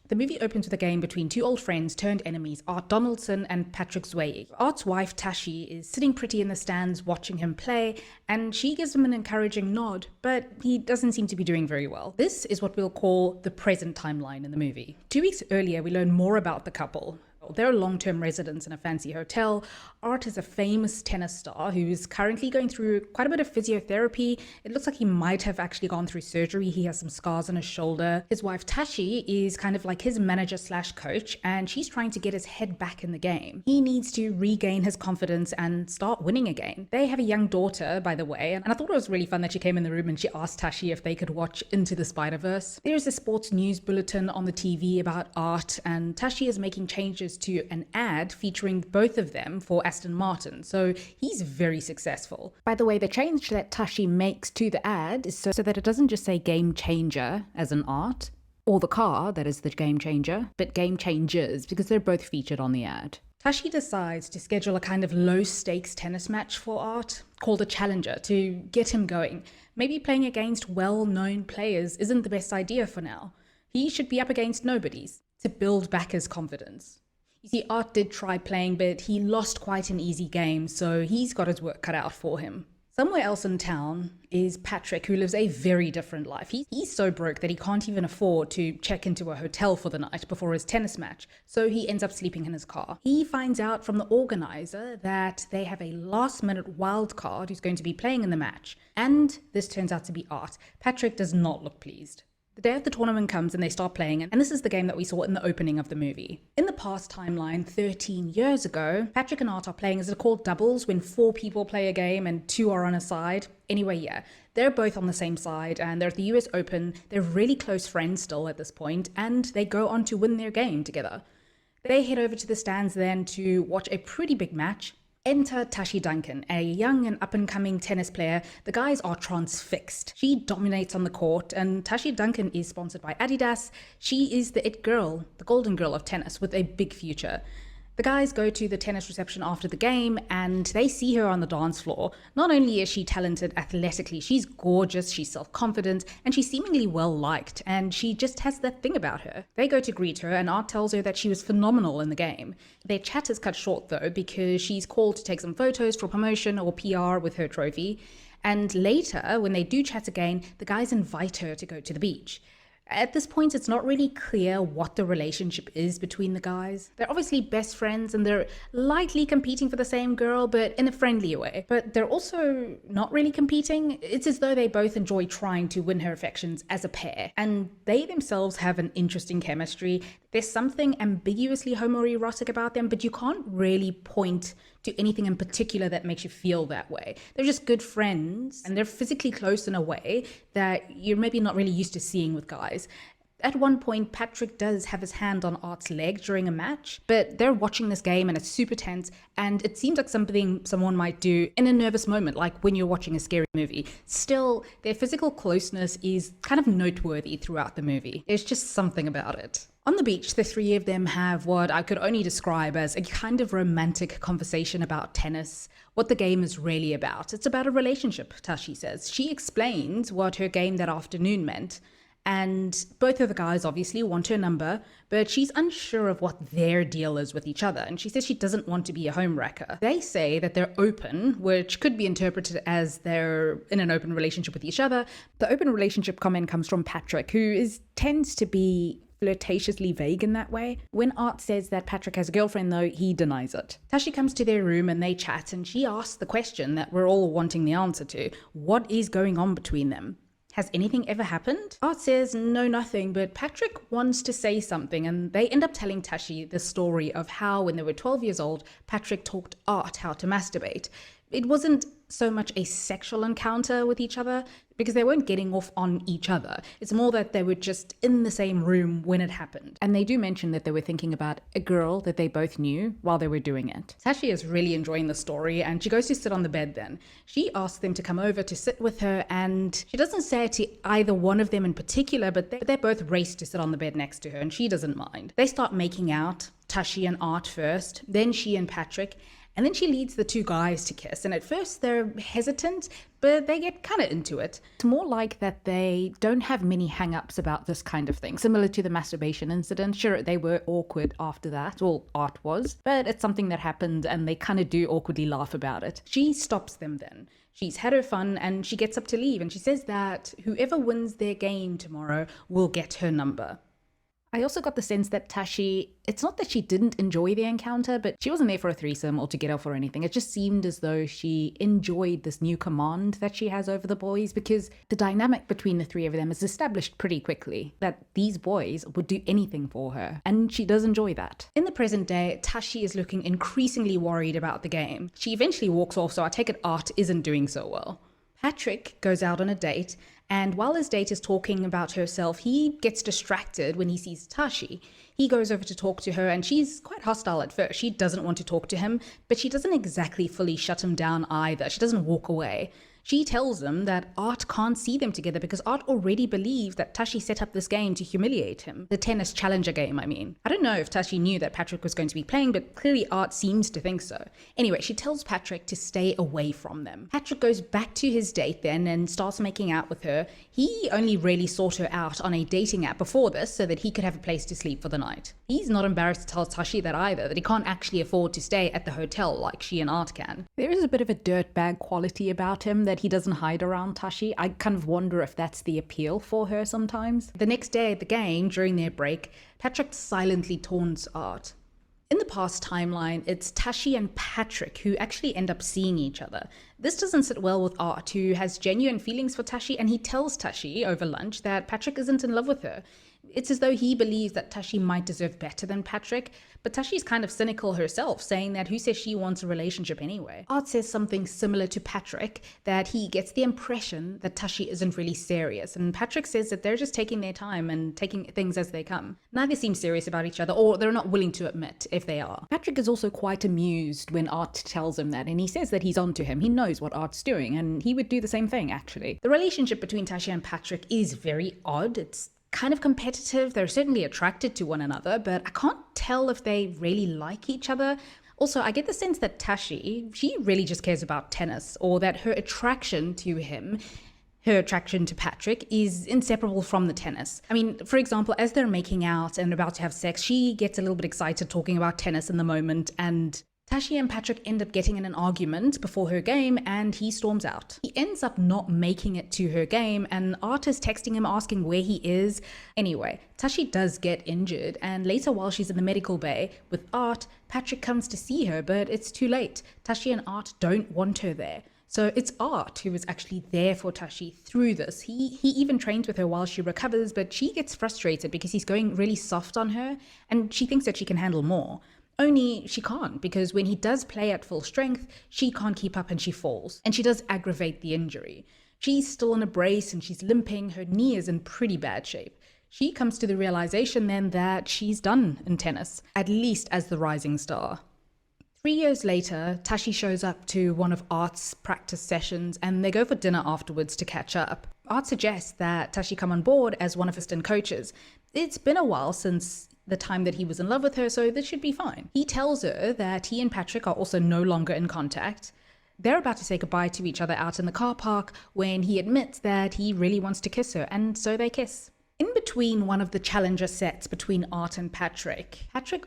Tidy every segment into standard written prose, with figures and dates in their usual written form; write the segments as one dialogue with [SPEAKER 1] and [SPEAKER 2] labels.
[SPEAKER 1] The movie opens with a game between two old friends turned enemies, Art Donaldson and Patrick Zweyig. Art's wife, Tashi, is sitting pretty in the stands watching him play, and she gives him an encouraging nod, but he doesn't seem to be doing very well. This is what we'll call the present timeline in the movie. 2 weeks earlier, we learn more about the couple. They're long-term residents in a fancy hotel. Art is a famous tennis star who is currently going through quite a bit of physiotherapy. It looks like he might have actually gone through surgery. He has some scars on his shoulder. His wife Tashi is kind of like his manager slash coach, and she's trying to get his head back in the game. He needs to regain his confidence and start winning again. They have a young daughter, by the way, and I thought it was really fun that she came in the room and she asked Tashi if they could watch Into the Spider-Verse. There's a sports news bulletin on the TV about Art, and Tashi is making changes to an ad featuring both of them for Aston Martin, so he's very successful. By the way, the change that Tashi makes to the ad is so that it doesn't just say game changer as an Art, or the car that is the game changer, but game changers, because they're both featured on the ad. Tashi decides to schedule a kind of low-stakes tennis match for Art, called a challenger, to get him going. Maybe playing against well-known players isn't the best idea for now. He should be up against nobodies, to build back his confidence. You see, Art did try playing, but he lost quite an easy game, so he's got his work cut out for him. Somewhere else in town is Patrick, who lives a very different life. He's so broke that he can't even afford to check into a hotel for the night before his tennis match, so he ends up sleeping in his car. He finds out from the organizer that they have a last-minute wild card who's going to be playing in the match, and this turns out to be Art. Patrick does not look pleased. The day of the tournament comes and they start playing, and this is the game that we saw in the opening of the movie. In the past timeline, 13 years ago, Patrick and Art are playing, is it called doubles, when 4 people play a game and 2 are on a side? Anyway, yeah, they're both on the same side and they're at the US Open. They're really close friends still at this point, and they go on to win their game together. They head over to the stands then to watch a pretty big match. Enter Tashi Duncan, a young and up-and-coming tennis player. The guys are transfixed. She dominates on the court, and Tashi Duncan is sponsored by Adidas. She is the it girl, the golden girl of tennis with a big future. The guys go to the tennis reception after the game, and they see her on the dance floor. Not only is she talented athletically, she's gorgeous, she's self-confident, and she's seemingly well-liked, and she just has that thing about her. They go to greet her, and Art tells her that she was phenomenal in the game. Their chat is cut short, though, because she's called to take some photos for promotion or PR with her trophy. And later, when they do chat again, the guys invite her to go to the beach. At this point, it's not really clear what the relationship is between the guys. They're obviously best friends and they're lightly competing for the same girl, but in a friendly way. But they're also not really competing. It's as though they both enjoy trying to win her affections as a pair. And they themselves have an interesting chemistry. There's something ambiguously homoerotic about them, but you can't really point to anything in particular that makes you feel that way. They're just good friends, and they're physically close in a way that you're maybe not really used to seeing with guys. At one point, Patrick does have his hand on Art's leg during a match, but they're watching this game and it's super tense, and it seems like something someone might do in a nervous moment, like when you're watching a scary movie. Still, their physical closeness is kind of noteworthy throughout the movie. There's just something about it. On the beach, the 3 of them have what I could only describe as a kind of romantic conversation about tennis, what the game is really about. It's about a relationship, Tashi says. She explains what her game that afternoon meant, and both of the guys obviously want her number, but she's unsure of what their deal is with each other, and she says she doesn't want to be a homewrecker. They say that they're open, which could be interpreted as they're in an open relationship with each other. The open relationship comment comes from Patrick, who tends to be flirtatiously vague in that way. When Art says that Patrick has a girlfriend, though, he denies it. Tashi comes to their room and they chat, and she asks the question that we're all wanting the answer to. What is going on between them? Has anything ever happened? Art says no, nothing, but Patrick wants to say something, and they end up telling Tashi the story of how when they were 12 years old, Patrick taught Art how to masturbate. It wasn't so much a sexual encounter with each other, because they weren't getting off on each other. It's more that they were just in the same room when it happened. And they do mention that they were thinking about a girl that they both knew while they were doing it. Tashi is really enjoying the story, and she goes to sit on the bed then. She asks them to come over to sit with her, and she doesn't say it to either one of them in particular, but they both race to sit on the bed next to her, and she doesn't mind. They start making out, Tashi and Art first, then she and Patrick, And then she leads the two guys to kiss, and at first they're hesitant, but they get kind of into it. It's more like that they don't have many hang-ups about this kind of thing, similar to the masturbation incident. Sure, they were awkward after that, well, Art was, but it's something that happened and they kind of do awkwardly laugh about it. She stops them then. She's had her fun and she gets up to leave, and she says that whoever wins their game tomorrow will get her number. I also got the sense that Tashi, it's not that she didn't enjoy the encounter, but she wasn't there for a threesome or to get off or anything. It just seemed as though she enjoyed this new command that she has over the boys, because the dynamic between the three of them is established pretty quickly, that these boys would do anything for her, and she does enjoy that. In the present day, Tashi is looking increasingly worried about the game. She eventually walks off, so I take it Art isn't doing so well. Patrick goes out on a date, and while his date is talking about herself, he gets distracted when he sees Tashi. He goes over to talk to her, and she's quite hostile at first. She doesn't want to talk to him, but she doesn't exactly fully shut him down either. She doesn't walk away. She tells him that Art can't see them together because Art already believes that Tashi set up this game to humiliate him. The tennis challenger game, I mean. I don't know if Tashi knew that Patrick was going to be playing, but clearly Art seems to think so. Anyway, she tells Patrick to stay away from them. Patrick goes back to his date then and starts making out with her. He only really sought her out on a dating app before this so that he could have a place to sleep for the night. He's not embarrassed to tell Tashi that either, that he can't actually afford to stay at the hotel like she and Art can. There is a bit of a dirtbag quality about him that he doesn't hide around Tashi. I kind of wonder if that's the appeal for her sometimes. The next day at the game, during their break, Patrick silently taunts Art. In the past timeline, it's Tashi and Patrick who actually end up seeing each other. This doesn't sit well with Art, who has genuine feelings for Tashi, and he tells Tashi over lunch that Patrick isn't in love with her. It's as though he believes that Tashi might deserve better than Patrick, but Tashi's kind of cynical herself, saying that who says she wants a relationship anyway. Art says something similar to Patrick, that he gets the impression that Tashi isn't really serious, and Patrick says that they're just taking their time and taking things as they come. Neither seem serious about each other, or they're not willing to admit if they are. Patrick is also quite amused when Art tells him that, and he says that he's onto him. He knows what Art's doing, and he would do the same thing, actually. The relationship between Tashi and Patrick is very odd. It's kind of competitive. They're certainly attracted to one another, but I can't tell if they really like each other. Also, I get the sense that Tashi, she really just cares about tennis, or that her attraction to him, her attraction to Patrick, is inseparable from the tennis. I mean, for example, as they're making out and about to have sex, she gets a little bit excited talking about tennis in the moment, and Tashi and Patrick end up getting in an argument before her game, and he storms out. He ends up not making it to her game, and Art is texting him asking where he is. Anyway, Tashi does get injured, and later while she's in the medical bay with Art, Patrick comes to see her, but it's too late. Tashi and Art don't want her there. So it's Art who is actually there for Tashi through this. He even trains with her while she recovers, but she gets frustrated because he's going really soft on her, and she thinks that she can handle more. Only she can't, because when he does play at full strength, she can't keep up and she falls. And she does aggravate the injury. She's still in a brace and she's limping. Her knee is in pretty bad shape. She comes to the realization then that she's done in tennis, at least as the rising star. 3 years later, Tashi shows up to one of Art's practice sessions, and they go for dinner afterwards to catch up. Art suggests that Tashi come on board as one of his assistant coaches. It's been a while since the time that he was in love with her, so this should be fine. He tells her that he and Patrick are also no longer in contact. They're about to say goodbye to each other out in the car park when he admits that he really wants to kiss her, and so they kiss. In between one of the challenger sets between Art and Patrick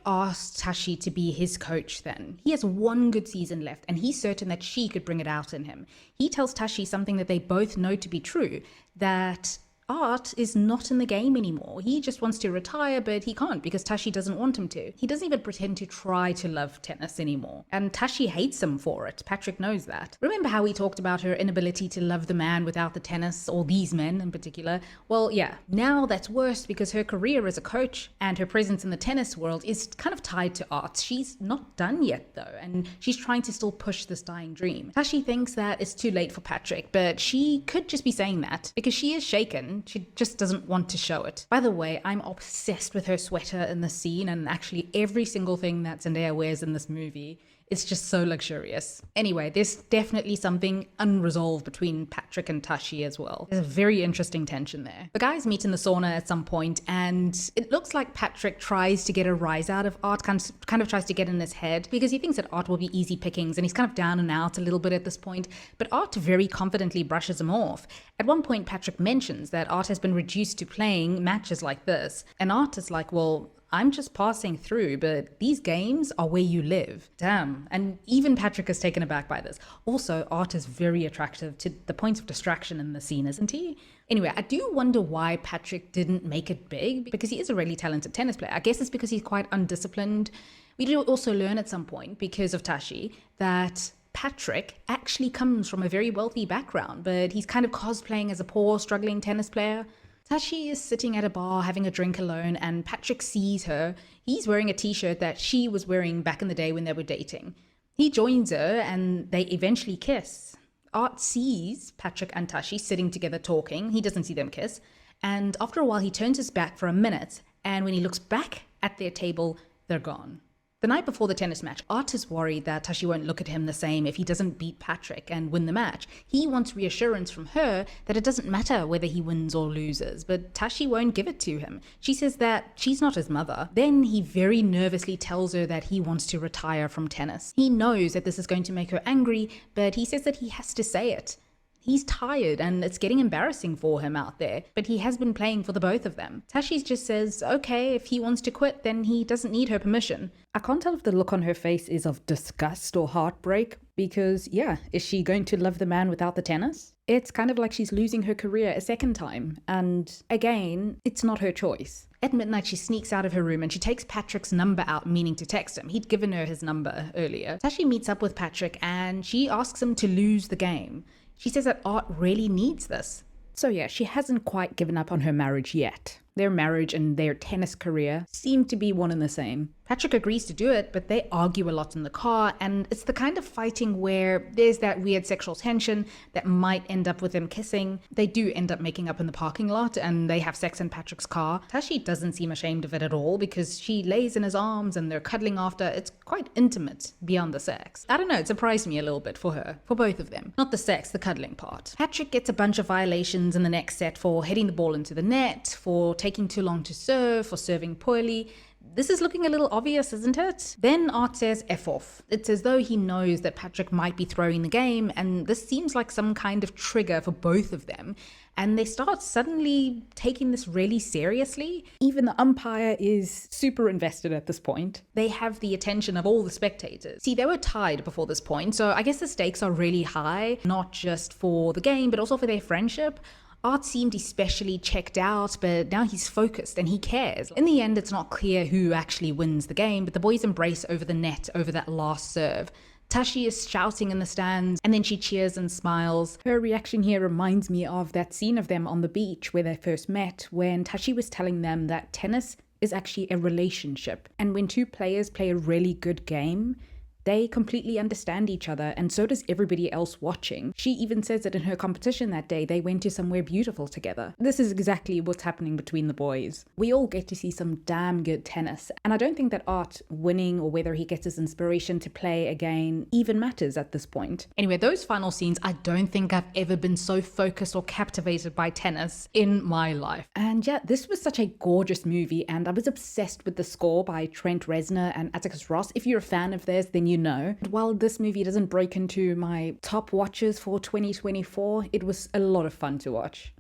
[SPEAKER 1] asks Tashi to be his coach then. He has one good season left, and he's certain that she could bring it out in him. He tells Tashi something that they both know to be true, that Art is not in the game anymore. He just wants to retire, but he can't because Tashi doesn't want him to. He doesn't even pretend to try to love tennis anymore. And Tashi hates him for it. Patrick knows that. Remember how we talked about her inability to love the man without the tennis, or these men in particular? Well, yeah, now that's worse because her career as a coach and her presence in the tennis world is kind of tied to Art. She's not done yet though, and she's trying to still push this dying dream. Tashi thinks that it's too late for Patrick, but she could just be saying that because she is shaken. She just doesn't want to show it. By the way, I'm obsessed with her sweater in the scene, and actually every single thing that Zendaya wears in this movie It's just so luxurious. Anyway, there's definitely something unresolved between Patrick and Tashi as well. There's a very interesting tension there. The guys meet in the sauna at some point, and it looks like Patrick tries to get a rise out of Art, kind of tries to get in his head, because he thinks that Art will be easy pickings, and he's kind of down and out a little bit at this point, but Art very confidently brushes him off. At one point, Patrick mentions that Art has been reduced to playing matches like this, and Art is like, well, I'm just passing through, but these games are where you live. Damn. And even Patrick is taken aback by this. Also, Art is very attractive to the point of distraction in the scene, isn't he? Anyway, I do wonder why Patrick didn't make it big, because he is a really talented tennis player. I guess it's because he's quite undisciplined. We do also learn at some point, because of Tashi, that Patrick actually comes from a very wealthy background, but he's kind of cosplaying as a poor, struggling tennis player. Tashi is sitting at a bar having a drink alone, and Patrick sees her. He's wearing a t-shirt that she was wearing back in the day when they were dating. He joins her and they eventually kiss. Art sees Patrick and Tashi sitting together talking. He doesn't see them kiss. And after a while, he turns his back for a minute, and when he looks back at their table, they're gone. The night before the tennis match, Art is worried that Tashi won't look at him the same if he doesn't beat Patrick and win the match. He wants reassurance from her that it doesn't matter whether he wins or loses, but Tashi won't give it to him. She says that she's not his mother. Then he very nervously tells her that he wants to retire from tennis. He knows that this is going to make her angry, but he says that he has to say it. He's tired and it's getting embarrassing for him out there, but he has been playing for the both of them. Tashi just says, okay, if he wants to quit, then he doesn't need her permission. I can't tell if the look on her face is of disgust or heartbreak, because yeah, is she going to love the man without the tennis? It's kind of like she's losing her career a second time, and again, it's not her choice. At midnight, she sneaks out of her room and she takes Patrick's number out, meaning to text him. He'd given her his number earlier. Tashi meets up with Patrick and she asks him to lose the game. She says that Art really needs this. So yeah, she hasn't quite given up on her marriage yet. Their marriage and their tennis career seem to be one and the same. Patrick agrees to do it, but they argue a lot in the car, and it's the kind of fighting where there's that weird sexual tension that might end up with them kissing. They do end up making up in the parking lot, and they have sex in Patrick's car. Tashi doesn't seem ashamed of it at all, because she lays in his arms and they're cuddling after. It's quite intimate beyond the sex. I don't know, it surprised me a little bit for her, for both of them. Not the sex, the cuddling part. Patrick gets a bunch of violations in the next set for hitting the ball into the net, for taking too long to serve, for serving poorly. This is looking a little obvious, isn't it? Then Art says F off. It's as though he knows that Patrick might be throwing the game, and this seems like some kind of trigger for both of them. And they start suddenly taking this really seriously. Even the umpire is super invested at this point. They have the attention of all the spectators. See, they were tied before this point, so I guess the stakes are really high, not just for the game, but also for their friendship. Art seemed especially checked out, but now he's focused and he cares. In the end, it's not clear who actually wins the game, but the boys embrace over the net over that last serve. Tashi is shouting in the stands, and then she cheers and smiles. Her reaction here reminds me of that scene of them on the beach where they first met, when Tashi was telling them that tennis is actually a relationship. And when two players play a really good game, they completely understand each other, and so does everybody else watching. She even says that in her competition that day, they went to somewhere beautiful together. This is exactly what's happening between the boys. We all get to see some damn good tennis, and I don't think that Art winning or whether he gets his inspiration to play again even matters at this point. Anyway, those final scenes, I don't think I've ever been so focused or captivated by tennis in my life. And yeah, this was such a gorgeous movie, and I was obsessed with the score by Trent Reznor and Atticus Ross. If you're a fan of theirs, then you know. While this movie doesn't break into my top watches for 2024, it was a lot of fun to watch.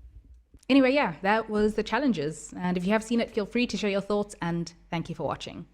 [SPEAKER 1] Anyway, yeah, that was The Challengers. And if you have seen it, feel free to share your thoughts, and thank you for watching.